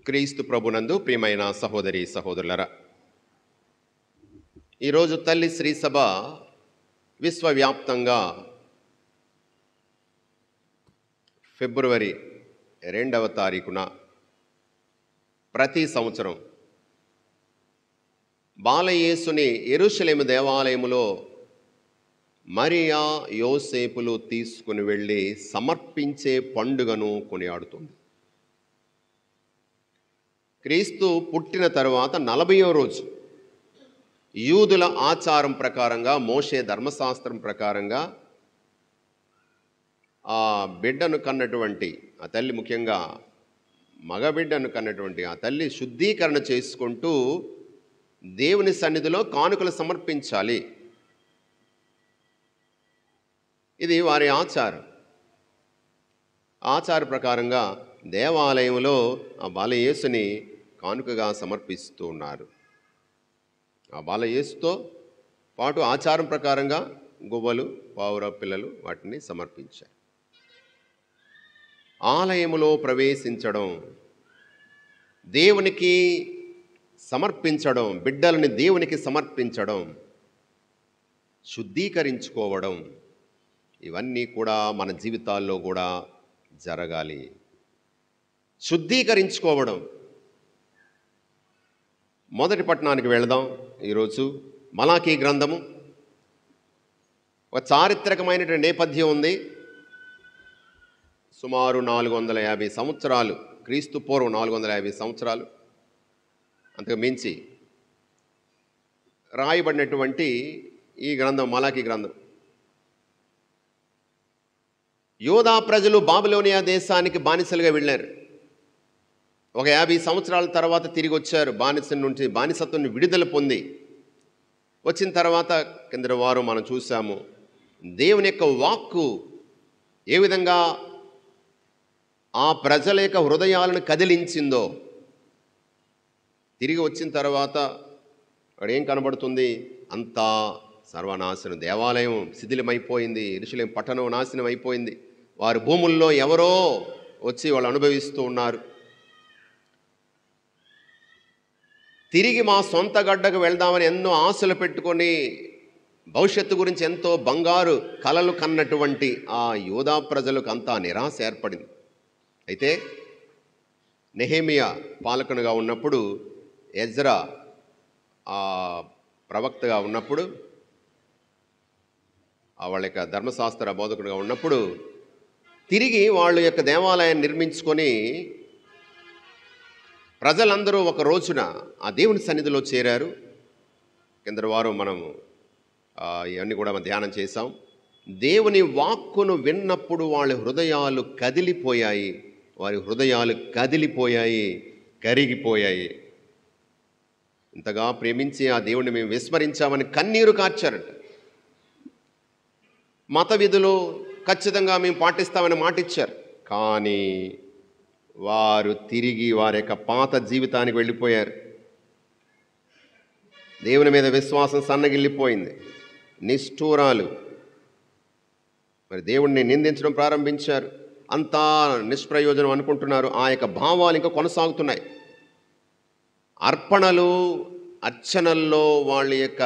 క్రీస్తు ప్రభునందు ప్రియమైన సహోదరి సహోదరులరా, ఈరోజు తల్లి శ్రీ సభ విశ్వవ్యాప్తంగా ఫిబ్రవరి 2వ తారీఖున ప్రతి సంవత్సరం బాలయేసుని యెరూషలేము దేవాలయములో మరియా యోసేపులు తీసుకుని వెళ్ళి సమర్పించే పండుగను కొనియాడుతుంది. క్రీస్తు పుట్టిన తరువాత 40వ రోజు యూదుల ఆచారం ప్రకారంగా, మోషే ధర్మశాస్త్రం ప్రకారంగా ఆ బిడ్డను కన్నటువంటి ఆ తల్లి, ముఖ్యంగా మగబిడ్డను కన్నటువంటి ఆ తల్లి శుద్ధీకరణ చేసుకుంటూ దేవుని సన్నిధిలో కానుకలు సమర్పించాలి. ఇది వారి ఆచారం. ఆచార ప్రకారంగా దేవాలయంలో ఆ బాలయేసుని కానుకగా సమర్పిస్తూ ఉన్నారు. ఆ బాలయేసుతో పాటు ఆచారం ప్రకారంగా గువ్వలు, పావుర పిల్లలు వాటిని సమర్పించారు. ఆలయములో ప్రవేశించడం, దేవునికి సమర్పించడం, బిడ్డలని దేవునికి సమర్పించడం, శుద్ధీకరించుకోవడం, ఇవన్నీ కూడా మన జీవితాల్లో కూడా జరగాలి. శుద్ధీకరించుకోవడం. మొదటి పట్టణానికి వెళదాం. ఈరోజు మలాకీ గ్రంథము. ఒక చారిత్రకమైనటువంటి నేపథ్యం ఉంది. సుమారు 450 సంవత్సరాలు, క్రీస్తు పూర్వం 450 సంవత్సరాలు అంతకు మించి రాయబడినటువంటి ఈ గ్రంథం, మలాకీ గ్రంథం. యోధా ప్రజలు బాబిలోనియా దేశానికి బానిసలుగా వెళ్ళారు. ఒక 50 సంవత్సరాల తర్వాత తిరిగి వచ్చారు. బానిసం నుంచి, బానిసత్వం విడుదల పొంది వచ్చిన తర్వాత కింద వారం మనం చూసాము దేవుని యొక్క వాక్కు ఏ విధంగా ఆ ప్రజల యొక్క హృదయాలను కదిలించిందో. తిరిగి వచ్చిన తర్వాత అక్కడ ఏం కనబడుతుంది? అంతా సర్వనాశనం. దేవాలయం శిథిలమైపోయింది, యెరూషలేము పట్టణం నాశనం అయిపోయింది. వారి భూముల్లో ఎవరో వచ్చి వాళ్ళు అనుభవిస్తూ ఉన్నారు. తిరిగి మా సొంత గడ్డకు వెళ్దామని ఎన్నో ఆశలు పెట్టుకొని భవిష్యత్తు గురించి ఎంతో బంగారు కలలు కన్నటువంటి ఆ యూదా ప్రజలకు అంతా నిరాశ ఏర్పడింది. అయితే నెహెమియా పాలకునిగా ఉన్నప్పుడు, ఎజ్రా ఆ ప్రవక్తగా ఉన్నప్పుడు, వాళ్ళ యొక్క ధర్మశాస్త్ర బోధకుడిగా ఉన్నప్పుడు తిరిగి వాళ్ళ యొక్క దేవాలయాన్ని నిర్మించుకొని ప్రజలందరూ ఒక రోజున ఆ దేవుని సన్నిధిలో చేరారు. కింద వారం మనము ఇవన్నీ కూడా మనం ధ్యానం చేశాం. దేవుని వాక్కును విన్నప్పుడు వాళ్ళ హృదయాలు కదిలిపోయాయి. వారి హృదయాలు కదిలిపోయాయి, కరిగిపోయాయి. ఇంతగా ప్రేమించి ఆ దేవుడిని మేము విస్మరించామని కన్నీరు కార్చారట. మత విధులు ఖచ్చితంగా మేము పాటిస్తామని మాటిచ్చారు. కానీ వారు తిరిగి వారి యొక్క పాత జీవితానికి వెళ్ళిపోయారు. దేవుని మీద విశ్వాసం సన్నగిల్లిపోయింది. నిష్ఠూరాలు. మరి దేవుణ్ణి నిందించడం ప్రారంభించారు. అంతా నిష్ప్రయోజనం అనుకుంటున్నారు. ఆ యొక్క భావాలు ఇంకా కొనసాగుతున్నాయి. అర్పణలు, అర్చనల్లో వాళ్ళ యొక్క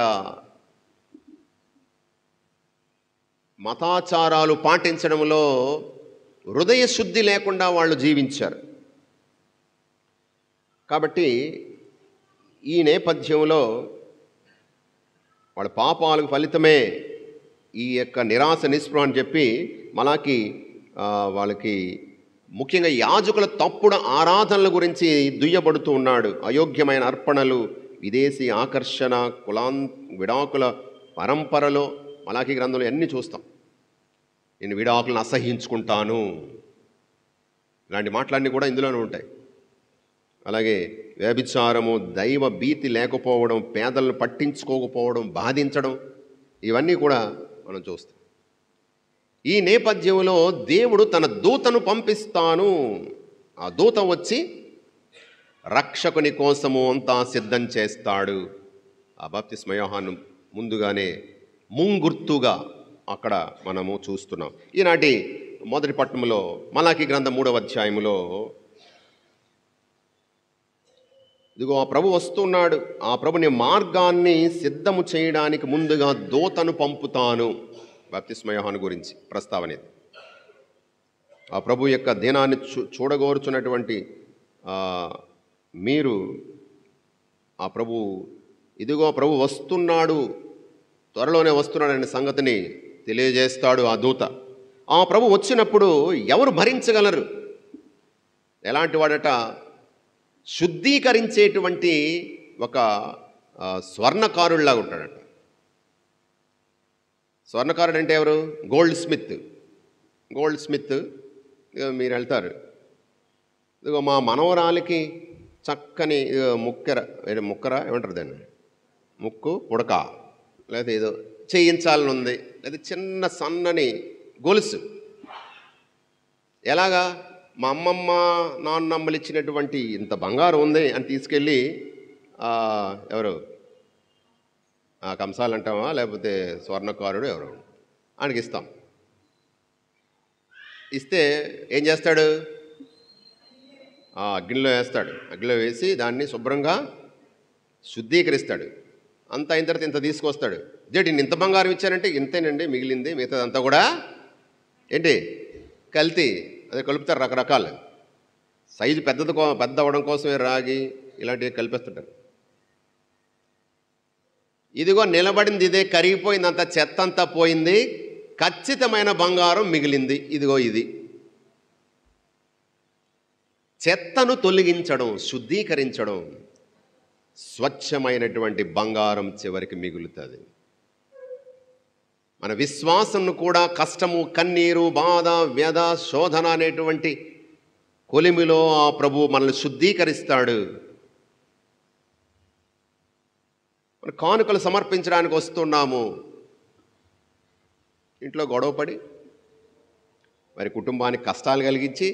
మతాచారాలు పాటించడంలో హృదయ శుద్ధి లేకుండా వాళ్ళు జీవించారు. కాబట్టి ఈ నేపథ్యంలో వాళ్ళ పాపాలకు ఫలితమే ఈ యొక్క నిరాశ, నిస్పృహ అని చెప్పి మలాకి వాళ్ళకి ముఖ్యంగా యాజకుల తప్పుడు ఆరాధనల గురించి దుయ్యబడుతూ ఉన్నాడు. అయోగ్యమైన అర్పణలు, విదేశీ ఆకర్షణ, విడాకుల పరంపరలో మలాకి గ్రంథంలో అన్నీ చూస్తాం. నేను విడాకులను అసహ్యించుకుంటాను, ఇలాంటి మాటలన్నీ కూడా ఇందులోనే ఉంటాయి. అలాగే వ్యభిచారము, దైవ భీతి లేకపోవడం, పేదలను పట్టించుకోకపోవడం, బాధించడం, ఇవన్నీ కూడా మనం చూస్తాం. ఈ నేపథ్యంలో దేవుడు తన దూతను పంపిస్తాను, ఆ దూత వచ్చి రక్షకుని కోసము అంతా సిద్ధం చేస్తాడు. ఆ బాప్తిస్మ యోహాను ముందుగానే ముంగుర్తుగా అక్కడ మనము చూస్తున్నాం. ఈనాటి మొదటి పట్టణంలో మలాకీ గ్రంథం 3వ అధ్యాయములో ఇదిగో ఆ ప్రభు వస్తున్నాడు, ఆ ప్రభుని మార్గాన్ని సిద్ధము చేయడానికి ముందుగా దూతను పంపుతాను. బాప్తిస్మ యోహాను గురించి ప్రస్తావన ఇది. ఆ ప్రభు యొక్క దినాన్ని చూడగోరుచున్నటువంటి మీరు ఆ ప్రభు, ఇదిగో ప్రభు వస్తున్నాడు, త్వరలోనే వస్తున్నాడు అనే సంగతిని తెలియజేస్తాడు ఆ దూత. ఆ ప్రభు వచ్చినప్పుడు ఎవరు భరించగలరు? ఎలాంటి వాడట? శుద్ధీకరించేటువంటి ఒక స్వర్ణకారుడిలాగా ఉంటాడట. స్వర్ణకారుడు అంటే ఎవరు? Gold Smith. గోల్డ్ స్మిత్ మీరు వెళ్తారు, ఇదిగో మా మనవరాలికి చక్కని ముక్కర ఏమంటారు దాన్ని, ముక్కు పుడక లేదా ఏదో చేయించాలని ఉంది, లేదా చిన్న సన్నని గొలుసు. ఎలాగా? మా అమ్మమ్మ నాన్నమ్మలు ఇచ్చినటువంటి ఇంత బంగారం ఉంది అని తీసుకెళ్ళి ఎవరు కంసాలు అంటామా, లేకపోతే స్వర్ణకారుడు ఎవరు ఆయనకి ఇస్తాం. ఇస్తే ఏం చేస్తాడు? అగ్నిలో వేస్తాడు. అగ్నిలో వేసి దాన్ని శుభ్రంగా శుద్ధీకరిస్తాడు. అంత అయిన తర్వాత ఇంత తీసుకొస్తాడు. ఇదేంటి ఇంత బంగారం ఇచ్చారంటే? ఇంతేనండి, మిగిలింది మిగతాదంతా కూడా ఏంటి కల్తీ. అదే కలుపుతారు రకరకాలు. సైజు పెద్ద అవ్వడం కోసమే రాగి ఇలాంటివి కలిపేస్తుంటారు. ఇదిగో నిలబడింది ఇదే, కరిగిపోయింది, అంత చెత్త అంతా పోయింది, ఖచ్చితమైన బంగారం మిగిలింది. ఇదిగో ఇది. చెత్తను తొలగించడం, శుద్ధీకరించడం, స్వచ్ఛమైనటువంటి బంగారం చివరికి మిగులుతుంది. మన విశ్వాసంను కూడా కష్టము, కన్నీరు, బాధ, వ్యధ, శోధన అనేటువంటి కొలిమిలో ఆ ప్రభు మనల్ని శుద్ధీకరిస్తాడు. మన కానుకలు సమర్పించడానికి వస్తున్నాము, ఇంట్లో గొడవపడి మరి కుటుంబానికి కష్టాలు కలిగించి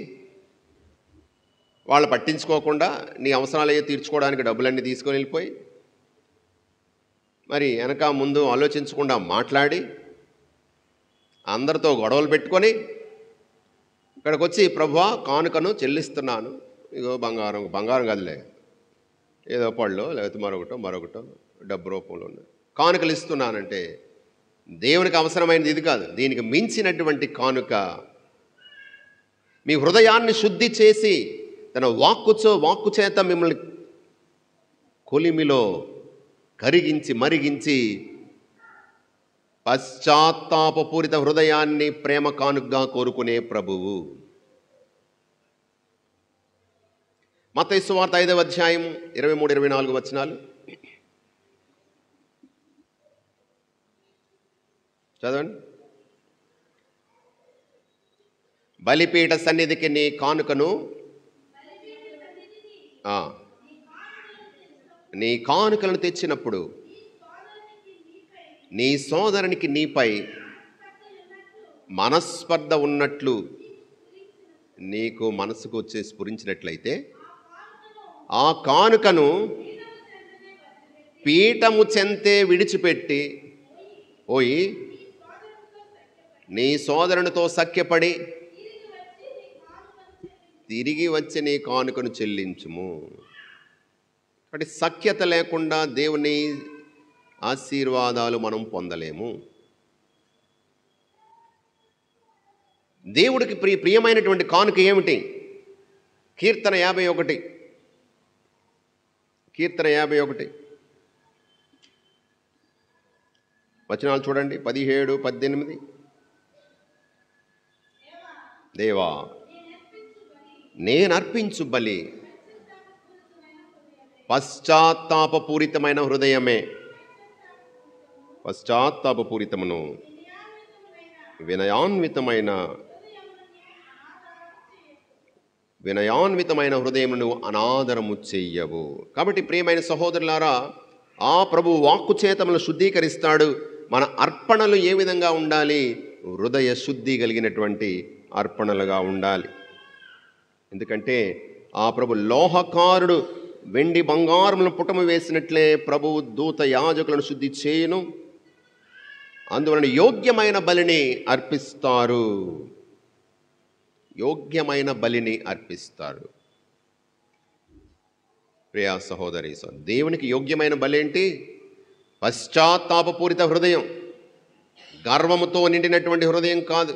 వాళ్ళు పట్టించుకోకుండా నీ అవసరాలయ్యే తీర్చుకోవడానికి డబ్బులన్నీ తీసుకొని వెళ్ళిపోయి మరి వెనక ముందు ఆలోచించకుండా మాట్లాడి అందరితో గొడవలు పెట్టుకొని ఇక్కడికి వచ్చి ప్రభువా కానుకను చెల్లిస్తున్నాను, ఇగో బంగారం కాదులే, ఏదో పళ్ళు లేకపోతే మరొకటో డబ్బు రూపంలో కానుకలు ఇస్తున్నానంటే దేవునికి అవసరమైనది ఇది కాదు. దీనికి మించినటువంటి కానుక మీ హృదయాన్ని శుద్ధి చేసి తన వాక్కు చేత మిమ్మల్ని కొలిమిలో కరిగించి మరిగించి పశ్చాత్తాపపూరిత హృదయాన్ని ప్రేమ కానుకగా కోరుకునే ప్రభువు. మత్తయి సువార్త 5వ అధ్యాయం 23-24 వచనాలు చదవండి. బలిపీఠ సన్నిధికి నీ కానుకను, నీ కానుకలను తెచ్చినప్పుడు నీ సోదరునికి నీపై మనస్పర్ధ ఉన్నట్లు నీకు మనసుకు వచ్చే స్ఫురించినట్లయితే ఆ కానుకను పీఠము చెంతే విడిచిపెట్టి పోయి నీ సోదరునితో సఖ్యపడి తిరిగి వచ్చి నీ కానుకను చెల్లించుము. అంటే సఖ్యత లేకుండా దేవుని ఆశీర్వాదాలు మనం పొందలేము. దేవుడికి ప్రియమైనటువంటి కానుక ఏమిటి? కీర్తన 51 వచనాలు చూడండి, 17, 18. దేవా నేనర్పించు బలి పశ్చాత్తాపపూరితమైన హృదయమే, పశ్చాత్తాపపూరితమును వినయాన్వితమైన హృదయమును అనాదరము చెయ్యవు. కాబట్టి ప్రియమైన సహోదరులారా, ఆ ప్రభు వాక్కు చేతములను శుద్ధీకరిస్తాడు. మన అర్పణలు ఏ విధంగా ఉండాలి? హృదయ శుద్ధి కలిగినటువంటి అర్పణలుగా ఉండాలి. ఎందుకంటే ఆ ప్రభు లోహకారుడు వెండి బంగారములను పుటము వేసినట్లే ప్రభువు దూత యాజకులను శుద్ధి చేయును. అందువలన యోగ్యమైన బలిని అర్పిస్తారు. ప్రియా సహోదరి, దేవునికి యోగ్యమైన బలేంటి? పశ్చాత్తాపపూరిత హృదయం, గర్వముతో నిండినటువంటి హృదయం కాదు.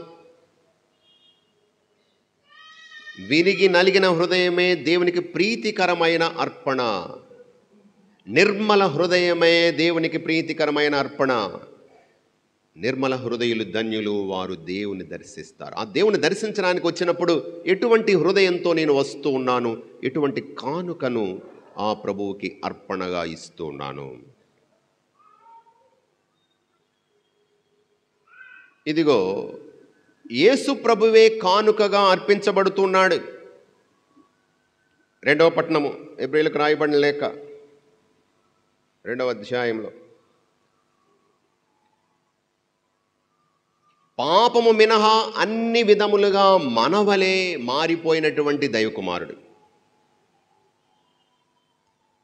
విరిగి నలిగిన హృదయమే దేవునికి ప్రీతికరమైన అర్పణ. నిర్మల హృదయమే దేవునికి ప్రీతికరమైన అర్పణ. నిర్మల హృదయులు ధన్యులు, వారు దేవుని దర్శిస్తారు. ఆ దేవుని దర్శించడానికి వచ్చినప్పుడు ఎటువంటి హృదయంతో నేను వస్తూ ఉన్నాను, ఎటువంటి కానుకను ఆ ప్రభువుకి అర్పణగా ఇస్తూ ఉన్నాను. ఇదిగో యేసు ప్రభువే కానుకగా అర్పించబడుతున్నాడు. 2వ పట్టణము, ఎబ్రీయులకు రాయబడిన లేఖ 2వ అధ్యాయంలో, పాపము మినహా అన్ని విధములుగా మనవలే మారిపోయినటువంటి దైవకుమారుడు,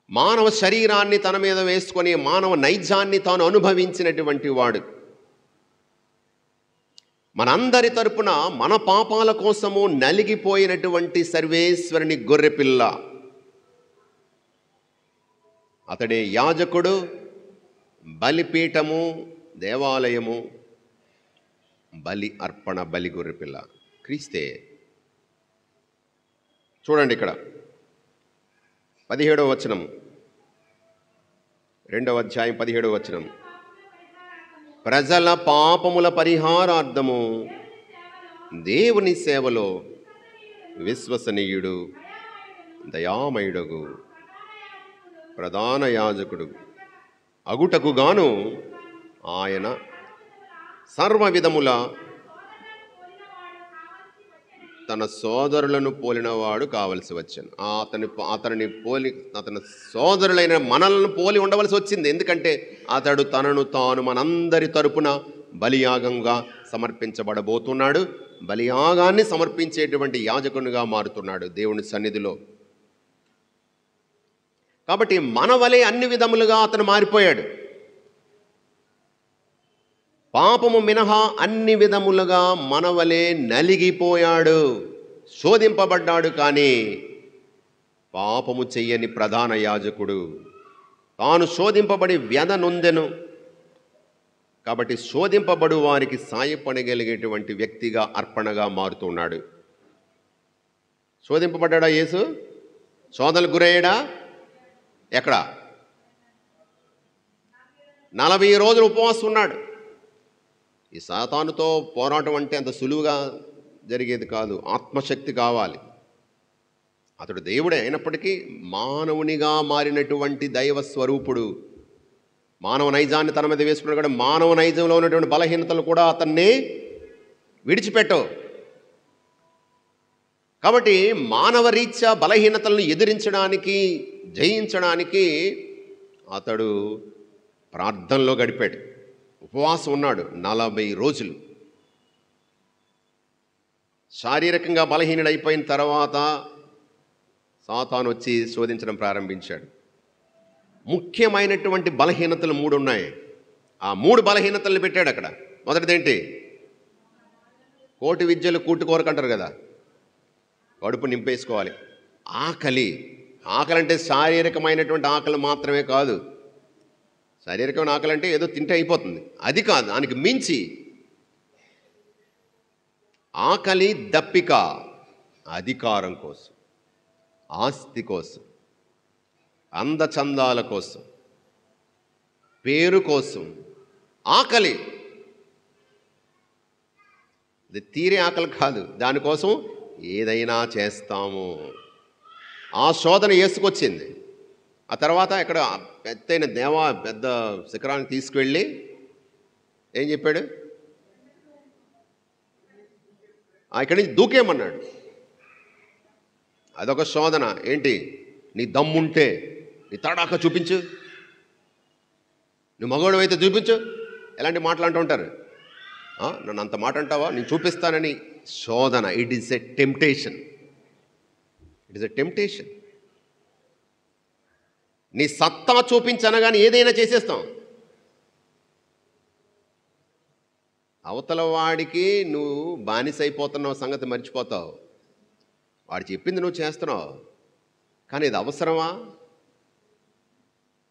మానవ శరీరాన్ని తన మీద వేసుకొని మానవ నైజాన్ని తాను అనుభవించినటువంటి వాడు, మనందరి తరపున మన పాపాల కోసము నలిగిపోయినటువంటి సర్వేశ్వరుని గొర్రెపిల్ల. అతడే యాజకుడు, బలిపీఠము, దేవాలయము, బలి అర్పణ, బలి గొర్రెపిల్ల క్రీస్తే. చూడండి ఇక్కడ 17వ వచనం, 2వ అధ్యాయం 17వ వచనం. ప్రజల పాపముల పరిహారార్థము దేవుని సేవలో విశ్వసనీయుడు, దయామయుడగు ప్రధాన యాజకుడు అగుటకు గాను ఆయన సర్వ విధముల తన సోదరులను పోలినవాడు కావలసి వచ్చాను. అతని సోదరులైన మనలను పోలి ఉండవలసి వచ్చింది. ఎందుకంటే అతడు తనను తాను మనందరి తరపున బలియాగంగా సమర్పించబడబోతున్నాడు. బలియాగాన్ని సమర్పించేటువంటి యాజకునిగా మారుతున్నాడు దేవుని సన్నిధిలో. కాబట్టి మన వలె అన్ని విధములుగా అతను మారిపోయాడు. పాపము మినహా అన్ని విధములుగా మనవలే నలిగిపోయాడు, శోధింపబడ్డాడు. కానీ పాపము చెయ్యని ప్రధాన యాజకుడు తాను శోధింపబడి వ్యధ నొందెను. కాబట్టి శోధింపబడు వారికి సాయపడగలిగేటువంటి వ్యక్తిగా, అర్పణగా మారుతున్నాడు. శోధింపబడ్డా యేసు? శోధనకు గురయ్యాడా? ఎక్కడ? 40 రోజులు ఉపవాసం ఉన్నాడు. ఈ సాతానుతో పోరాటం అంటే అంత సులువుగా జరిగేది కాదు. ఆత్మశక్తి కావాలి. అతడు దేవుడే అయినప్పటికీ మానవునిగా మారినటువంటి దైవ స్వరూపుడు. మానవ నైజాన్ని తన మీద వేసుకున్నాడు. కూడా మానవ నైజంలో ఉన్నటువంటి బలహీనతలు కూడా అతన్ని విడిచిపెట్టవు. కాబట్టి మానవ రీత్యా బలహీనతలను ఎదిరించడానికి, జయించడానికి అతడు ప్రార్థనలో గడిపాడు. ఉపవాసం ఉన్నాడు 40 రోజులు. శారీరకంగా బలహీనుడైపోయిన తర్వాత సాతాను వచ్చి శోధించడం ప్రారంభించాడు. ముఖ్యమైనటువంటి బలహీనతలు 3 ఉన్నాయి. ఆ 3 బలహీనతలను పెట్టాడు అక్కడ. మొదటిదేంటి? కోటి విద్యలు కూటుకోరక అంటారు కదా, కడుపు నింపేసుకోవాలి. ఆకలి. ఆకలి అంటే శారీరకమైనటువంటి ఆకలి మాత్రమే కాదు. శారీరకమైన ఆకలి అంటే ఏదో తింటే అయిపోతుంది, అది కాదు. దానికి మించి ఆకలి, దప్పిక, అధికారం కోసం, ఆస్తి కోసం, అందచందాల కోసం, పేరు కోసం ఆకలి. ఇది తీరే ఆకలి కాదు, దానికోసం ఏదైనా చేస్తాము. ఆ శోధన యేసుకొచ్చింది. ఆ తర్వాత ఇక్కడ పెద్ద శిఖరానికి తీసుకువెళ్ళి ఏం చెప్పాడు? ఇక్కడి నుంచి దూకేమన్నాడు. అదొక శోధన. ఏంటి? నీ దమ్ముంటే నీ తడాక చూపించు, నువ్వు మగవాడు అయితే చూపించు. ఎలాంటి మాటలు అంటూ ఉంటారు. నన్ను అంత మాట అంటావా, నేను చూపిస్తానని శోధన. It is a temptation. It is a temptation. నీ సత్తా చూపించనగానే ఏదైనా చేసేస్తాం. అవతల వాడికి నువ్వు బానిసైపోతున్నావు సంగతి మర్చిపోతావు. వాడు చెప్పింది నువ్వు చేస్తున్నావు. కానీ ఇది అవసరమా?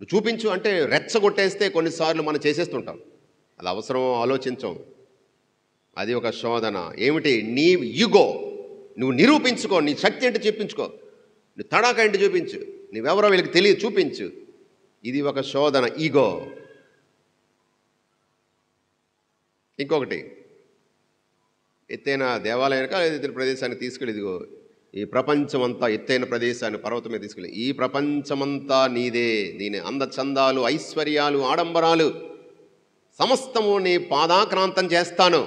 నువ్వు చూపించు అంటే రెచ్చగొట్టేస్తే కొన్నిసార్లు మనం చేసేస్తుంటాం. అది అవసరం ఆలోచించం. అది ఒక శోధన. ఏమిటి? నీ ఈగో నువ్వు నిరూపించుకో, నీ శక్తి ఏంటి చూపించుకో, నువ్వు తడాక ఏంటి చూపించు, నువ్వెవరో వీళ్ళకి తెలియదు చూపించు. ఇది ఒక శోధన, ఈగో. ఇంకొకటి, ఎత్తైన దేవాలయానికి ఎత్తైన ప్రదేశానికి తీసుకెళ్ళి, ఇదిగో ఈ ప్రపంచమంతా ఎత్తైన ప్రదేశాన్ని పర్వతం మీద తీసుకెళ్ళి, ఈ ప్రపంచమంతా నీదే, దీని అందచందాలు, ఐశ్వర్యాలు, ఆడంబరాలు సమస్తము నీ పాదాక్రాంతం చేస్తాను,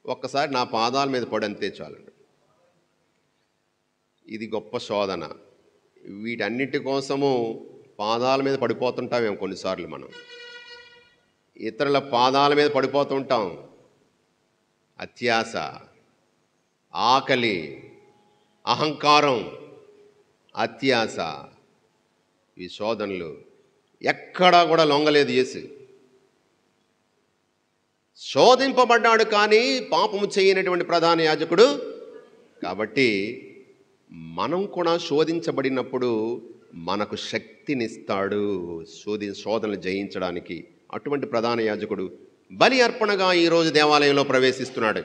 ఒక్కసారి నా పాదాల మీద పడంతే చాలండి. ఇది గొప్ప శోధన. వీటన్నిటి కోసము పాదాల మీద పడిపోతుంటామేమో కొన్నిసార్లు. మనం ఇతరుల పాదాల మీద పడిపోతుంటాం. అత్యాశ, ఆకలి, అహంకారం, అత్యాశ, ఈ శోధనలు ఎక్కడా కూడా లొంగలేదు యేసు. శోధింపబడ్డాడు కానీ పాపము చేయనటువంటి ప్రధాన యాజకుడు. కాబట్టి మనం కూడా శోధించబడినప్పుడు మనకు శక్తినిస్తాడు శోధనలు జయించడానికి. అటువంటి ప్రధాన యాజకుడు బలి అర్పణగా ఈరోజు దేవాలయంలో ప్రవేశిస్తున్నాడు.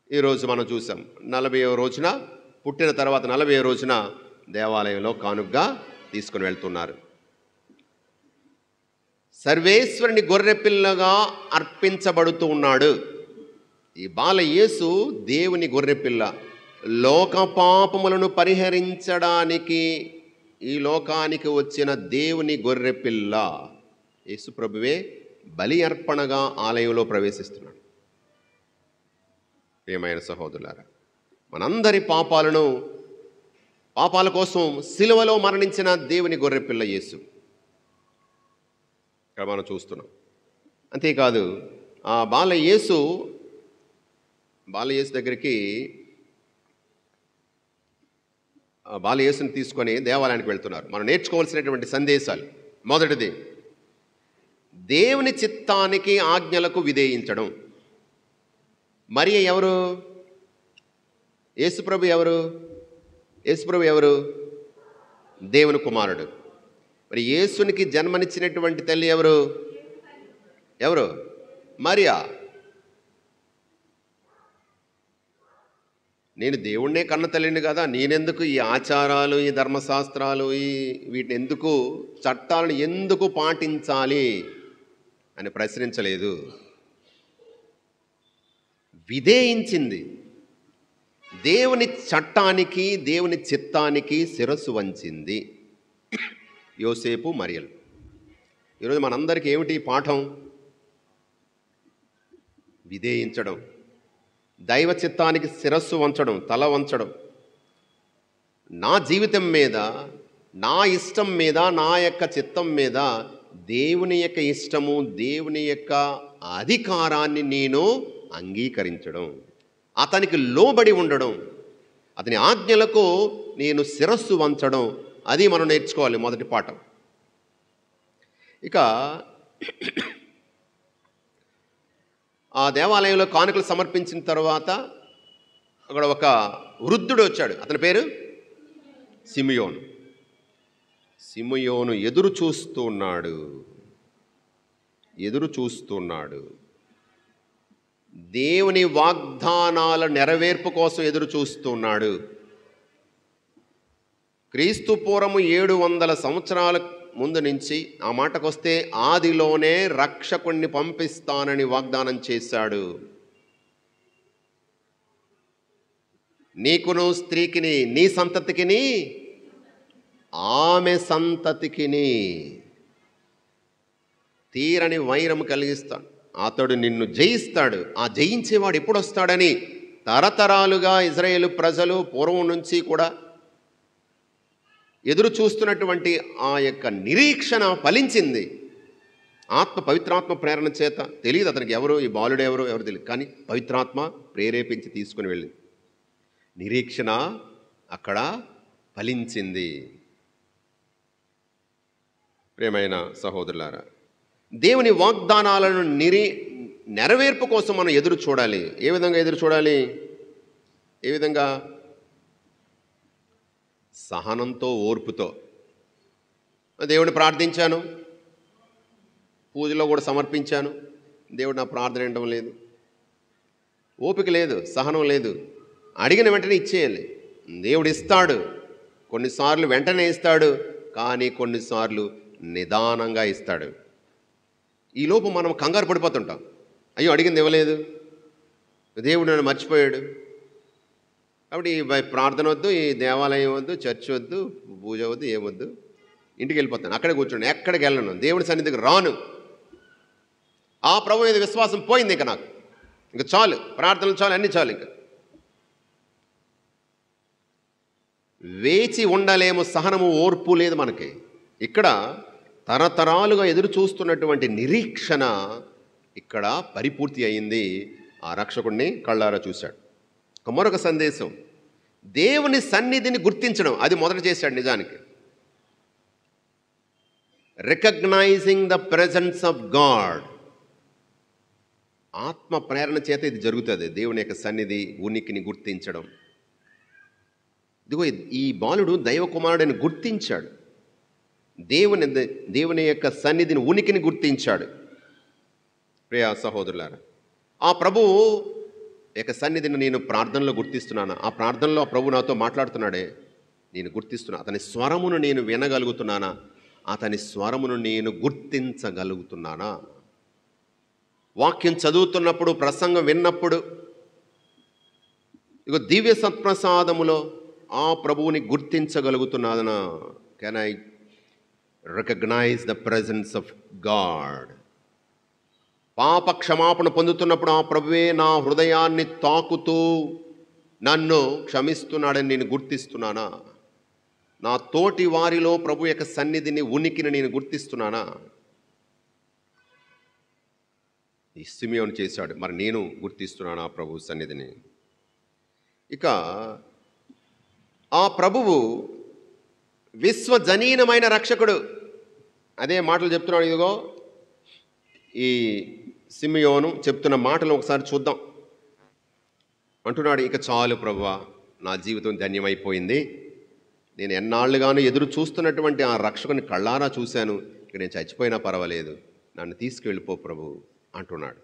ఈరోజు మనం చూసాం 40వ రోజున, పుట్టిన తర్వాత 40వ రోజున దేవాలయంలో కానుకగా తీసుకుని వెళ్తున్నారు. సర్వేశ్వరుని గొర్రెపిల్లగా అర్పించబడుతూ ఉన్నాడు. ఈ బాల యేసు దేవుని గొర్రెపిల్ల, లోక పాపములను పరిహరించడానికి ఈ లోకానికి వచ్చిన దేవుని గొర్రెపిల్ల యేసు ప్రభువే బలి అర్పణగా ఆలయంలో ప్రవేశిస్తున్నాడు. ప్రియమైన సహోదరులారా, మనందరి పాపాల కోసం సిలువలో మరణించిన దేవుని గొర్రెపిల్ల యేసు ఇక్కడ మనం చూస్తున్నాం. అంతేకాదు ఆ బాల యేసు దగ్గరికి బాల యేసుని తీసుకొని దేవాలయానికి వెళ్తున్నారు. మనం నేర్చుకోవాల్సినటువంటి సందేశాలు: మొదటిది, దేవుని చిత్తానికి ఆజ్ఞలకు విధేయించడం. మరియ ఎవరు? యేసుప్రభు ఎవరు? యేసుప్రభు ఎవరు? దేవుని కుమారుడు. మరి యేసునికి జన్మనిచ్చినటువంటి తల్లి ఎవరు? మరియా. నేను దేవుణ్ణే కన్న తల్లిని కదా, నేనెందుకు ఈ ఆచారాలు, ఈ ధర్మశాస్త్రాలు, వీటిని ఎందుకు, చట్టాలను ఎందుకు పాటించాలి అని ప్రశ్నించలేదు. విధేయించింది. దేవుని చట్టానికి, దేవుని చిత్తానికి శిరస్సు వంచింది యోసేపు, మరియలు. ఈరోజు మనందరికీ ఏమిటి పాఠం? విధేయించడం, దైవ చిత్తానికి శిరస్సు వంచడం, తల వంచడం. నా జీవితం మీద, నా ఇష్టం మీద, నా యొక్క చిత్తం మీద దేవుని యొక్క ఇష్టము, దేవుని యొక్క అధికారాన్ని నేను అంగీకరించడం, అతనికి లోబడి ఉండడం, అతని ఆజ్ఞలకు నేను శిరస్సు వంచడం, అది మనం నేర్చుకోవాలి. మొదటి పాఠం. ఇక ఆ దేవాలయంలో కానుకలు సమర్పించిన తర్వాత అక్కడ ఒక వృద్ధుడు వచ్చాడు. అతని పేరు సిమియోను. సిమియోను ఎదురు చూస్తున్నాడు. దేవుని వాగ్దానాల నెరవేర్పు కోసం ఎదురు చూస్తున్నాడు. క్రీస్తు పూర్వము 700 సంవత్సరాల ముందు నుంచి ఆ మాటకొస్తే ఆదిలోనే రక్షకుణ్ణి పంపిస్తానని వాగ్దానం చేశాడు. నీకును స్త్రీకిని, నీ సంతతికిని, ఆమె సంతతికిని తీరని వైరం కలిగిస్తాడు. అతడు నిన్ను జయిస్తాడు. ఆ జయించేవాడు ఎప్పుడు వస్తాడని తరతరాలుగా ఇజ్రాయేలు ప్రజలు పూర్వం నుంచి కూడా ఎదురు చూస్తున్నటువంటి ఆ యొక్క నిరీక్షణ ఫలించింది. పవిత్రాత్మ ప్రేరణ చేత. తెలియదు అతనికి ఎవరు, ఈ బాలుడు ఎవరు తెలియదు, కానీ పవిత్రాత్మ ప్రేరేపించి తీసుకుని వెళ్ళింది. నిరీక్షణ అక్కడ ఫలించింది. ప్రియమైన సహోదరులారా, దేవుని వాగ్దానాలను నెరవేర్పు కోసం మనం ఎదురు చూడాలి. ఏ విధంగా ఎదురు చూడాలి? ఏ విధంగా? సహనంతో, ఓర్పుతో. దేవుడిని ప్రార్థించాను, పూజలో కూడా సమర్పించాను, దేవుడు నా ప్రార్థన వినడం లేదు. ఓపిక లేదు, సహనం లేదు. అడిగిన వెంటనే ఇచ్చేయాలి. దేవుడు ఇస్తాడు, కొన్నిసార్లు వెంటనే ఇస్తాడు, కానీ కొన్నిసార్లు నిదానంగా ఇస్తాడు. ఈలోపు మనం కంగారు పడిపోతుంటాం. అయ్యో అడిగింది ఇవ్వలేదు, దేవుడు నన్ను మర్చిపోయాడు. కాబట్టి ఈ ప్రార్థన వద్దు, ఈ దేవాలయం వద్దు, చర్చ్ వద్దు, పూజ వద్దు, ఏమొద్దు, ఇంటికి వెళ్ళిపోతాను, అక్కడే కూర్చోండి, ఎక్కడికి వెళ్ళను, దేవుడి సన్నిధికి రాను. ఆ ప్రభు మీద విశ్వాసం పోయింది. ఇంకా నాకు ఇంకా చాలు, ప్రార్థనలు చాలు, అన్నీ చాలు. ఇంకా వేచి ఉండలేము, సహనము, ఓర్పు లేదు మనకి. ఇక్కడ తరతరాలుగా ఎదురు చూస్తున్నటువంటి నిరీక్షణ ఇక్కడ పరిపూర్తి అయింది. ఆ రక్షకుడిని కళ్ళారా చూశాడు. మరొక సందేశం, దేవుని సన్నిధిని గుర్తించడం. అది మొదట చేశాడు నిజానికి. Recognising the presence of God. ఆత్మ ప్రేరణ చేత ఇది జరుగుతుంది, దేవుని యొక్క సన్నిధి ఉనికిని గుర్తించడం. ఇదిగో ఈ బాలుడు దైవ కుమారుడిని గుర్తించాడు, దేవుని యొక్క సన్నిధిని, ఉనికిని గుర్తించాడు. ప్రియ సహోదరులారా, ఆ ప్రభువు యొక్క సన్నిధిని నేను ప్రార్థనలో గుర్తిస్తున్నాను. ఆ ప్రార్థనలో ఆ ప్రభు నాతో మాట్లాడుతున్నాడే, నేను గుర్తిస్తున్నా. అతని స్వరమును నేను వినగలుగుతున్నానా? అతని స్వరమును నేను గుర్తించగలుగుతున్నానా? వాక్యం చదువుతున్నప్పుడు, ప్రసంగం విన్నప్పుడు, ఇక దివ్య సత్ప్రసాదములో ఆ ప్రభువుని గుర్తించగలుగుతున్నానా? Can I recognise the presence of God? పాప క్షమాపణ పొందుతున్నప్పుడు ఆ ప్రభువే నా హృదయాన్ని తాకుతూ నన్ను క్షమిస్తున్నాడని నేను గుర్తిస్తున్నానా? నా తోటి వారిలో ప్రభు యొక్క సన్నిధిని, ఉనికిని నేను గుర్తిస్తున్నానా? ఈ సిమియోను చేశాడు, మరి నేను గుర్తిస్తున్నానా ప్రభు సన్నిధిని? ఇక ఆ ప్రభువు విశ్వజనీనమైన రక్షకుడు. అదే మాటలు చెప్తున్నాడు. ఇదిగో ఈ సిమియోను చెప్తున్న మాటలు ఒకసారి చూద్దాం. అంటున్నాడు, ఇక చాలు ప్రభువా, నా జీవితం ధన్యమైపోయింది. నేను ఎన్నాళ్ళుగానూ ఎదురు చూస్తున్నటువంటి ఆ రక్షకుని కళ్ళారా చూశాను. ఇక నేను చచ్చిపోయినా పర్వాలేదు, నన్ను తీసుకెళ్ళిపో ప్రభు అంటున్నాడు.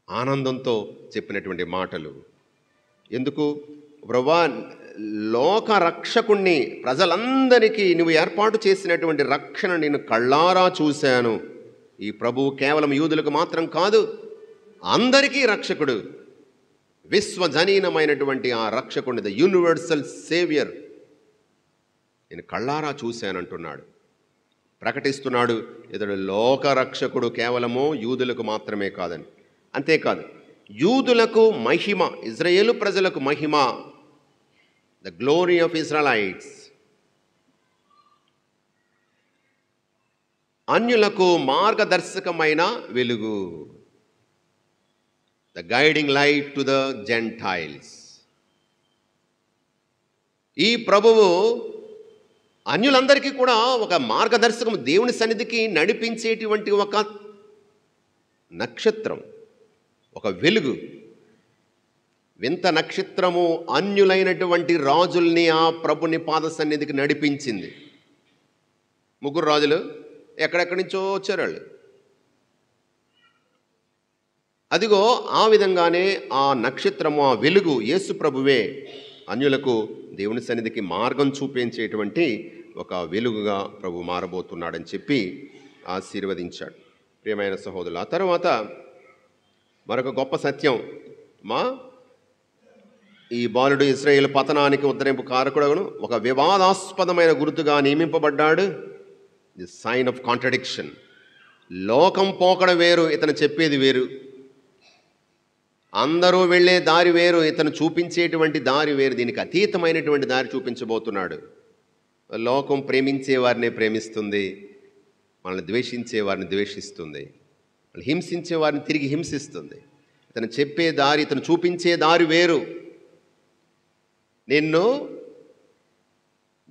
ఆనందంతో చెప్పినటువంటి మాటలు. ఎందుకు? ప్రభువా, లోక రక్షకుణ్ణి, ప్రజలందరికీ నువ్వు ఏర్పాటు చేసినటువంటి రక్షణ నేను కళ్ళారా చూశాను. ఈ ప్రభువు కేవలం యూదులకు మాత్రం కాదు, అందరికీ రక్షకుడు. విశ్వజనీనమైనటువంటి ఆ రక్షకుడిని, ద యూనివర్సల్ సేవియర్, నేను కళ్ళారా చూశానంటున్నాడు. ప్రకటిస్తున్నాడు, ఇతడు లోక రక్షకుడు, కేవలము యూదులకు మాత్రమే కాదని. అంతేకాదు, యూదులకు మహిమ, ఇజ్రాయేలు ప్రజలకు మహిమ, ద గ్లోరీ ఆఫ్ ఇజ్రాయలైట్స్. అన్యులకు మార్గదర్శకమైన వెలుగు, the guiding light to the Gentiles. ఈ ప్రభువు అన్యులందరికీ కూడా ఒక మార్గదర్శకం, దేవుని సన్నిధికి నడిపించేటువంటి ఒక నక్షత్రం, ఒక వెలుగు. వింత నక్షత్రము అన్యులైనటువంటి రాజుల్ని ఆ ప్రభుని పాద సన్నిధికి నడిపించింది. ముగ్గురు రాజులు ఎక్కడెక్కడి నుంచో వచ్చారు వాళ్ళు. అదిగో ఆ విధంగానే ఆ నక్షత్రము, ఆ వెలుగు యేసు ప్రభువే అన్యులకు దేవుని సన్నిధికి మార్గం చూపించేటువంటి ఒక వెలుగుగా ప్రభు మారబోతున్నాడని చెప్పి ఆశీర్వదించాడు. ప్రియమైన సహోదరులు, ఆ తర్వాత మరొక గొప్ప సత్యం, ఈ బాలుడు ఇశ్రాయేలు పతనానికి ఉద్ధరింపు కారకుడును, ఒక వివాదాస్పదమైన గుర్తుగా నియమింపబడ్డాడు. The sign of contradiction. లోకం పోకడ వేరు, ఇతను చెప్పేది వేరు. అందరూ వెళ్ళే దారి వేరు, ఇతను చూపించేటువంటి దారి వేరు. దీనికి అతీతమైనటువంటి దారి చూపించబోతున్నాడు. లోకం ప్రేమించే వారిని ప్రేమిస్తుంది, మనల్ని ద్వేషించే వారిని ద్వేషిస్తుంది, వాళ్ళు హింసించే వారిని తిరిగి హింసిస్తుంది. ఇతను చెప్పే దారి, ఇతను చూపించే దారి వేరు. నిన్ను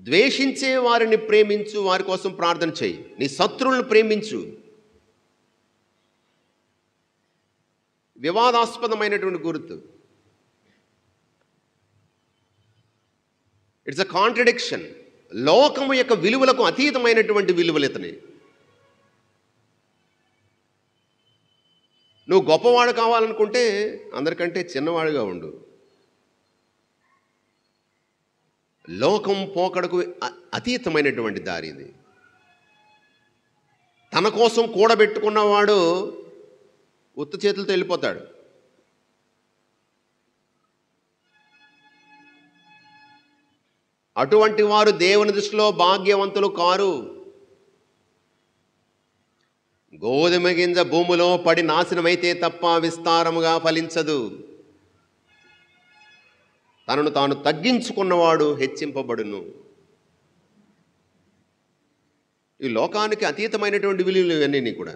ద్వేషించే వారిని ప్రేమించు, వారి కోసం ప్రార్థన చేయి, నీ శత్రువులను ప్రేమించు. వివాదాస్పదమైనటువంటి గుర్తు. It's a contradiction. లోకము యొక్క విలువలకు అతీతమైనటువంటి విలువలు ఇతని. నువ్వు గొప్పవాడు కావాలనుకుంటే అందరికంటే చిన్నవాడుగా ఉండు. లోకం పోకడకు అతీతమైనటువంటి దారి ఇది. తన కోసం కూడబెట్టుకున్నవాడు ఉత్త చేతులతో వెళ్ళిపోతాడు. అటువంటి వారు దేవుని దృష్టిలో భాగ్యవంతులు కారు. గోధుమ గింజ భూమిలో పడి నాశనమైతే తప్ప విస్తారముగా ఫలించదు. తనను తాను తగ్గించుకున్నవాడు హెచ్చింపబడును. ఈ లోకానికి అతీతమైనటువంటి విలువలు ఇవన్నీ కూడా.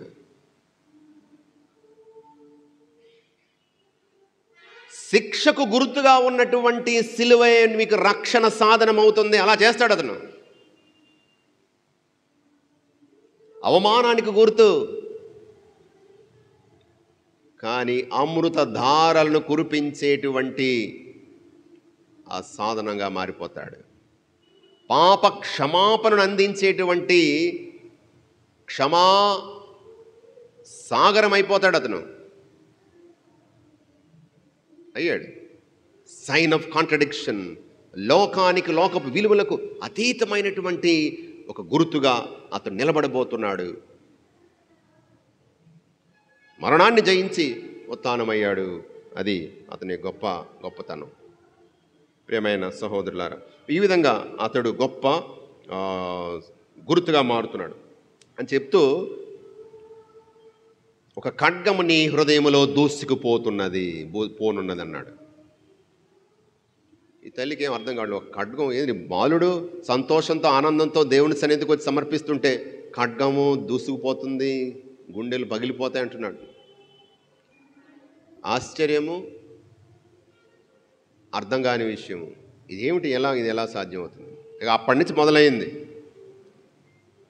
శిక్షకు గుర్తుగా ఉన్నటువంటి సిలువే మీకు రక్షణ సాధనం అవుతుంది. అలా చేస్తాడు అతను. అవమానానికి గుర్తు, కానీ అమృత ధారలను కురిపించేటువంటి ఆ సాధనంగా మారిపోతాడు. పాప క్షమాపణను అందించేటువంటి క్షమా సాగరం అయిపోతాడు అతను. అయ్యాడు. Sign of contradiction. లోకానికి, లోకపు విలువలకు అతీతమైనటువంటి ఒక గుర్తుగా అతను నిలబడబోతున్నాడు. మరణాన్ని జయించి ఉత్థానమయ్యాడు. అది అతని గొప్పతనం. ప్రియమైన సహోదరులారా, ఈ విధంగా అతడు గొప్ప గుర్తుగా మారుతున్నాడు అని చెప్తూ, ఒక ఖడ్గము నీ హృదయములో దూసుకుపోతున్నది పోనున్నది అన్నాడు. ఈ తల్లికి ఏం అర్థం కాదు. ఒక ఖడ్గం ఏది? బాలుడు సంతోషంతో ఆనందంతో దేవుని సన్నిధికి వచ్చి సమర్పిస్తుంటే ఖడ్గము దూసుకుపోతుంది, గుండెలు పగిలిపోతాయి అంటున్నాడు. ఆశ్చర్యము, అర్థం కాని విషయము. ఇది ఎలా సాధ్యమవుతుంది? ఇక అప్పటి నుంచి మొదలైంది.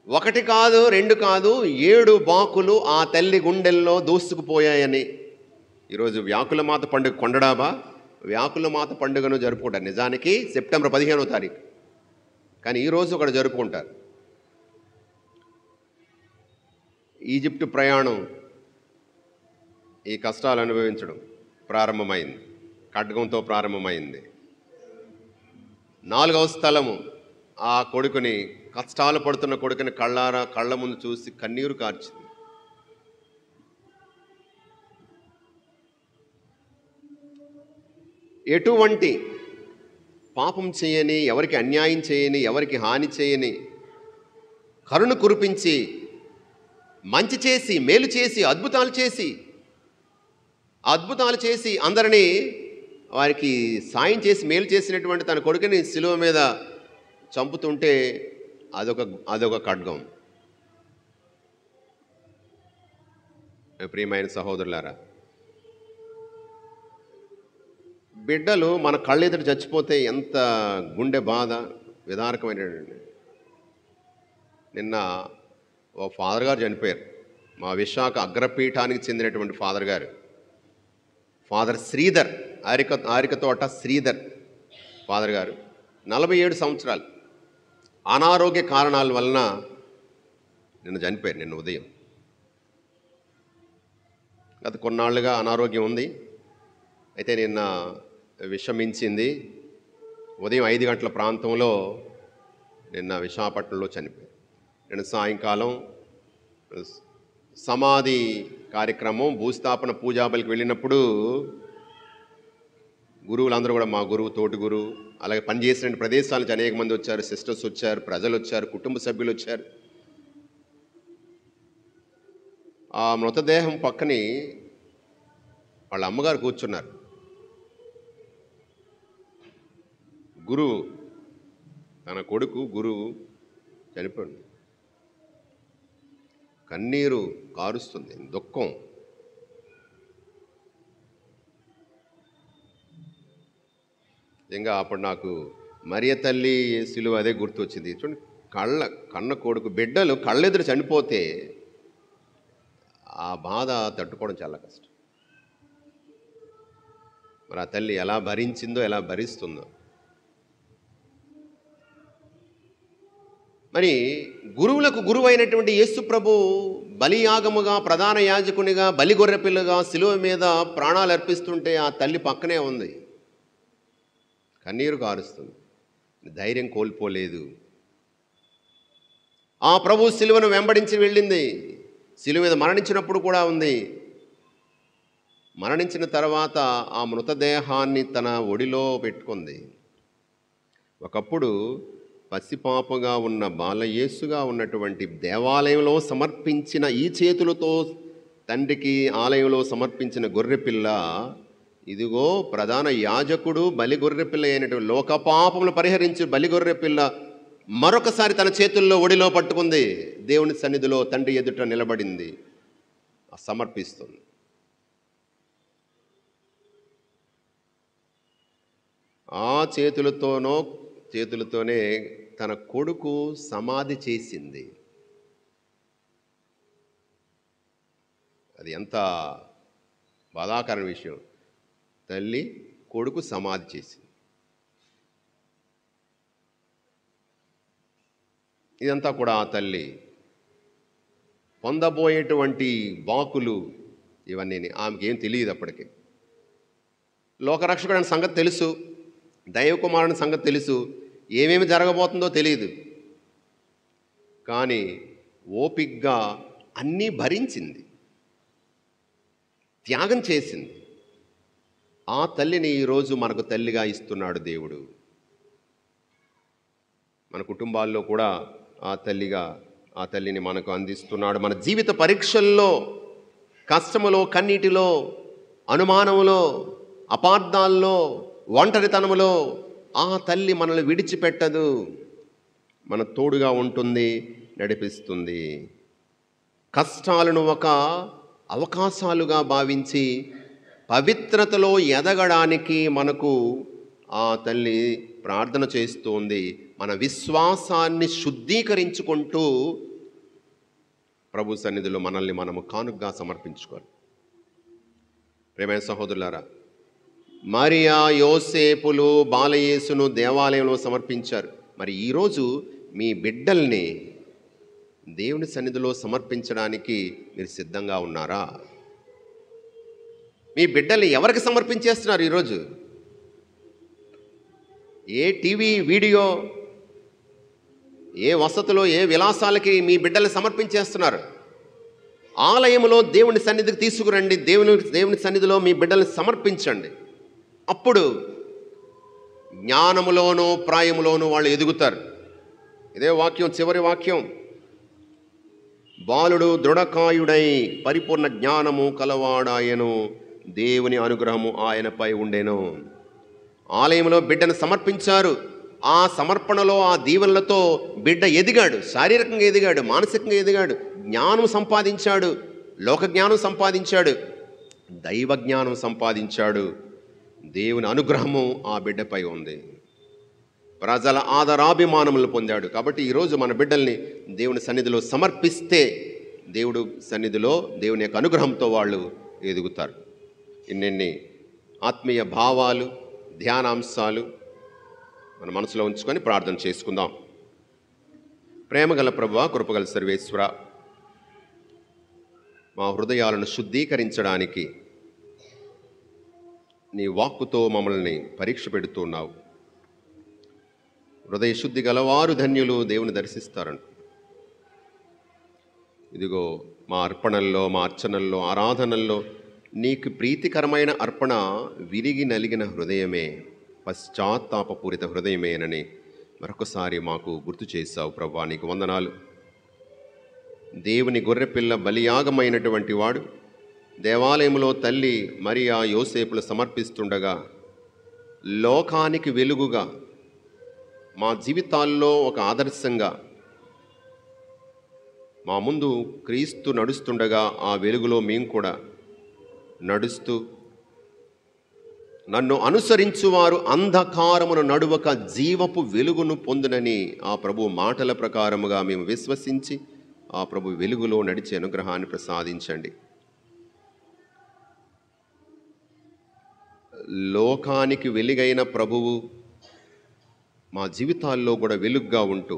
1 కాదు 2 కాదు 7 బాకులు ఆ తల్లి గుండెల్లో దూసుకుపోయాయని. ఈరోజు వ్యాకులమాత పండుగ కొండడాబా వ్యాకులమాత పండుగను జరుపుకుంటారు. నిజానికి సెప్టెంబర్ 15వ తారీఖు, కానీ ఈరోజు ఒకటి జరుపుకుంటారు. ఈజిప్టు ప్రయాణం, ఈ కష్టాలు అనుభవించడం ప్రారంభమైంది. ఖడ్గంతో ప్రారంభమైంది. 4వ స్థలము, ఆ కొడుకుని, కష్టాలు పడుతున్న కొడుకుని కళ్ళ ముందు చూసి కన్నీరు కార్చింది. ఎటువంటి పాపం చేయని, ఎవరికి అన్యాయం చేయని, ఎవరికి హాని చేయని, కరుణ కురిపించి, మంచి చేసి, మేలు చేసి, అద్భుతాలు చేసి అందరినీ వారికి సాయం చేసి మేలు చేసినటువంటి తన కొడుకుని శిలువ మీద చంపుతుంటే అదొక ఖడ్గం. ప్రియమైన సహోదరులారా, బిడ్డలు మన కళ్ళెదుట చచ్చిపోతే ఎంత గుండె బాధ, విదారకమైనటువంటి. నిన్న ఓ ఫాదర్ గారు చనిపోయారు. మా విశాఖ అగ్రపీఠానికి చెందినటువంటి ఫాదర్ గారు, ఫాదర్ శ్రీధర్, ఆరికతోట శ్రీధర్ ఫాదర్ గారు. 47 సంవత్సరాలు. అనారోగ్య కారణాల వలన నిన్న చనిపోయారు. నిన్న ఉదయం. గత కొన్నాళ్ళుగా అనారోగ్యం ఉంది. అయితే నిన్న విషమించింది. ఉదయం 5 గంటల ప్రాంతంలో నిన్న విశాఖపట్నంలో చనిపోయారు. నిన్న సాయంకాలం సమాధి కార్యక్రమం, భూస్థాపన పూజాబలికి వెళ్ళినప్పుడు గురువులందరూ కూడా, మా గురువు, తోటి గురువు, అలాగే పనిచేసిన ప్రదేశాల నుంచి అనేక మంది వచ్చారు. సిస్టర్స్ వచ్చారు, ప్రజలు వచ్చారు, కుటుంబ సభ్యులు వచ్చారు. ఆ మృతదేహం పక్కని వాళ్ళ అమ్మగారు కూర్చున్నారు. గురువు, తన కొడుకు గురువు చనిపోయింది. కన్నీరు కారుస్తుంది, దుఃఖం. ఇంకా అప్పుడు నాకు మరియ తల్లి సిలువ అదే గుర్తొచ్చింది. చూడండి, కన్న కొడుకు, బిడ్డలు కళ్ళెదురు చనిపోతే ఆ బాధ తట్టుకోవడం చాలా కష్టం. మరి ఆ తల్లి ఎలా భరించిందో, ఎలా భరిస్తుందో. మరి గురువులకు గురువు అయినటువంటి యేసు ప్రభు బలియాగముగా, ప్రధాన యాజకునిగా, బలిగొర్రె పిల్లగా శిలువ మీద ప్రాణాలు అర్పిస్తుంటే ఆ తల్లి పక్కనే ఉంది, కన్నీరు కారుస్తుంది, ధైర్యం కోల్పోలేదు. ఆ ప్రభు శిలువను వెంబడించి వెళ్ళింది. శిలువ మీద మరణించినప్పుడు కూడా ఉంది. మరణించిన తర్వాత ఆ మృతదేహాన్ని తన ఒడిలో పెట్టుకుంది. ఒకప్పుడు పసిపాపగా ఉన్న బాలయేసుగా ఉన్నటువంటి దేవాలయంలో సమర్పించిన ఈ చేతులతో తండ్రికి ఆలయంలో సమర్పించిన గొర్రెపిల్ల, ఇదిగో ప్రధాన యాజకుడు బలి గొర్రెపిల్ల అయినటువంటి లోకపాపములు పరిహరించి బలి గొర్రెపిల్ల మరొకసారి తన చేతుల్లో ఒడిలో పట్టుకుంది. దేవుని సన్నిధిలో తండ్రి ఎదుట నిలబడింది, సమర్పిస్తుంది. ఆ చేతులతోనే తన కొడుకు సమాధి చేసింది. అది ఎంత బాధాకరమైన విషయం. తల్లి కొడుకు సమాధి చేసింది. ఇదంతా కూడా ఆ తల్లి పొందబోయేటువంటి బాకులు ఇవన్నీ ఆమెకి ఏం తెలియదు. అప్పటికి లోకరక్షకుడు అనే సంగతి తెలుసు, దైవకుమారుని సంగతి తెలుసు, ఏమేమి జరగబోతుందో తెలియదు. కానీ ఓపిగ్గా అన్నీ భరించింది, త్యాగం చేసింది. ఆ తల్లిని ఈరోజు మనకు తల్లిగా ఇస్తున్నాడు దేవుడు. మన కుటుంబాల్లో కూడా ఆ తల్లిని మనకు అందిస్తున్నాడు. మన జీవిత పరీక్షల్లో, కష్టములో, కన్నీటిలో, అనుమానంలో, అపార్థాల్లో, ఒంటరితనములో ఆ తల్లి మనల్ని విడిచిపెట్టదు, మన తోడుగా ఉంటుంది, నడిపిస్తుంది. కష్టాలను ఒక అవకాశాలుగా భావించి పవిత్రతలో ఎదగడానికి మనకు ఆ తల్లి ప్రార్థన చేస్తుంది. మన విశ్వాసాన్ని శుద్ధీకరించుకుంటూ ప్రభు సన్నిధిలో మనల్ని మనము కానుకగా సమర్పించుకోవాలి. ప్రియమైన సహోదరులారా, మరియా, యోసేపులు బాలయేసును దేవాలయంలో సమర్పించారు. మరి ఈరోజు మీ బిడ్డల్ని దేవుని సన్నిధిలో సమర్పించడానికి మీరు సిద్ధంగా ఉన్నారా? మీ బిడ్డల్ని ఎవరికి సమర్పించేస్తున్నారు ఈరోజు? ఏ టీవీ, వీడియో, ఏ వసతులు, ఏ విలాసాలకి మీ బిడ్డల్ని సమర్పించేస్తున్నారు? ఆలయంలో దేవుని సన్నిధికి తీసుకురండి. దేవుని సన్నిధిలో మీ బిడ్డల్ని సమర్పించండి. అప్పుడు జ్ఞానములోనూ ప్రాయములోనూ వాళ్ళు ఎదుగుతారు. ఇదే వాక్యం, చివరి వాక్యం, బాలుడు దృఢకాయుడై పరిపూర్ణ జ్ఞానము కలవాడాయను, దేవుని అనుగ్రహము ఆయనపై ఉండెను. ఆలయంలో బిడ్డను సమర్పించారు. ఆ సమర్పణలో, ఆ దీవెనలతో బిడ్డ ఎదిగాడు, శారీరకంగా ఎదిగాడు, మానసికంగా ఎదిగాడు, జ్ఞానం సంపాదించాడు, లోక జ్ఞానం సంపాదించాడు, దైవ జ్ఞానం సంపాదించాడు. దేవుని అనుగ్రహము ఆ బిడ్డపై ఉంది. ప్రజల ఆదరాభిమానములు పొందాడు. కాబట్టి ఈరోజు మన బిడ్డల్ని దేవుని సన్నిధిలో సమర్పిస్తే దేవుడు సన్నిధిలో దేవుని యొక్క అనుగ్రహంతో వాళ్ళు ఎదుగుతారు. ఇన్నెన్ని ఆత్మీయ భావాలు, ధ్యానాంశాలు మన మనసులో ఉంచుకొని ప్రార్థన చేసుకుందాం. ప్రేమగల ప్రభువా, కృపగల సర్వేశ్వర, మా హృదయాలను శుద్ధీకరించడానికి నీ వాక్కుతో మమ్మల్ని పరీక్ష పెడుతున్నావు. హృదయ శుద్ధి గలవారు ధన్యులు, దేవుని దర్శిస్తారంట. ఇదిగో మా అర్పణల్లో, మా అర్చనల్లో, ఆరాధనల్లో నీకు ప్రీతికరమైన అర్పణ విరిగి నలిగిన హృదయమే, పశ్చాత్తాపపూరిత హృదయమేనని మరొకసారి మాకు గుర్తు చేశావు ప్రభువా. నీకు వందనాలు. దేవుని గొర్రెపిల్ల బలియాగమైనటువంటి వాడు దేవాలయంలో తల్లి మరియా, యోసేపులు సమర్పిస్తుండగా లోకానికి వెలుగుగా, మా జీవితాల్లో ఒక ఆదర్శంగా మా ముందు క్రీస్తు నడుస్తుండగా ఆ వెలుగులో మేము కూడా నడుస్తూ, నన్ను అనుసరించువారు అంధకారమును నడువక జీవపు వెలుగును పొందునని ఆ ప్రభు మాటల ప్రకారముగా మేము విశ్వసించి ఆ ప్రభు వెలుగులో నడిచే అనుగ్రహాన్ని ప్రసాదించండి. లోకానికి వెలుగైన ప్రభువు మా జీవితాల్లో కూడా వెలుగుగా ఉంటూ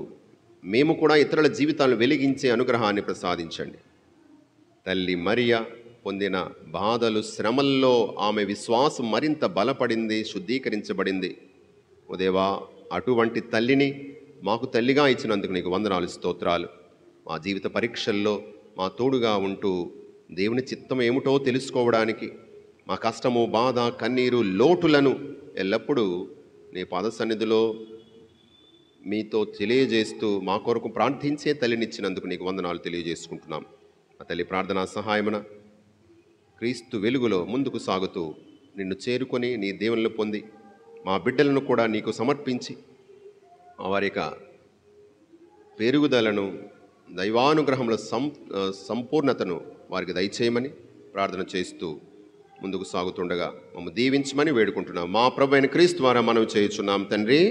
మేము కూడా ఇతరుల జీవితాలను వెలిగించే అనుగ్రహాన్ని ప్రసాదించండి. తల్లి మరియ పొందిన బాధలు, శ్రమల్లో ఆమె విశ్వాసం మరింత బలపడింది, శుద్ధీకరించబడింది. ఓ దేవా, అటువంటి తల్లిని మాకు తల్లిగా ఇచ్చినందుకు నీకు వందనాలు, స్తోత్రాలు. మా జీవిత పరీక్షల్లో మా తోడుగా ఉంటూ దేవుని చిత్తం ఏమిటో తెలుసుకోవడానికి మా కష్టము, బాధ, కన్నీరు, లోటులను ఎల్లప్పుడూ నీ పాద సన్నిధిలో మీతో తెలియజేస్తూ మా కొరకు ప్రార్థించే తల్లినిచ్చినందుకు నీకు వందనాలు తెలియజేసుకుంటున్నాం. ఆ తల్లి ప్రార్థనా సహాయమున క్రీస్తు వెలుగులో ముందుకు సాగుతూ నిన్ను చేరుకొని నీ దేవుళ్ళు పొంది మా బిడ్డలను కూడా నీకు సమర్పించి వారి యొక్క పెరుగుదలను, దైవానుగ్రహంలో సంపూర్ణతను వారికి దయచేయమని ప్రార్థన చేస్తూ ముందుకు సాగుతుండగా మమ్ము దీవించమని వేడుకుంటున్నాం. మా ప్రభువైన క్రీస్తు ద్వారా మనం చేయుచున్నాం తండ్రి.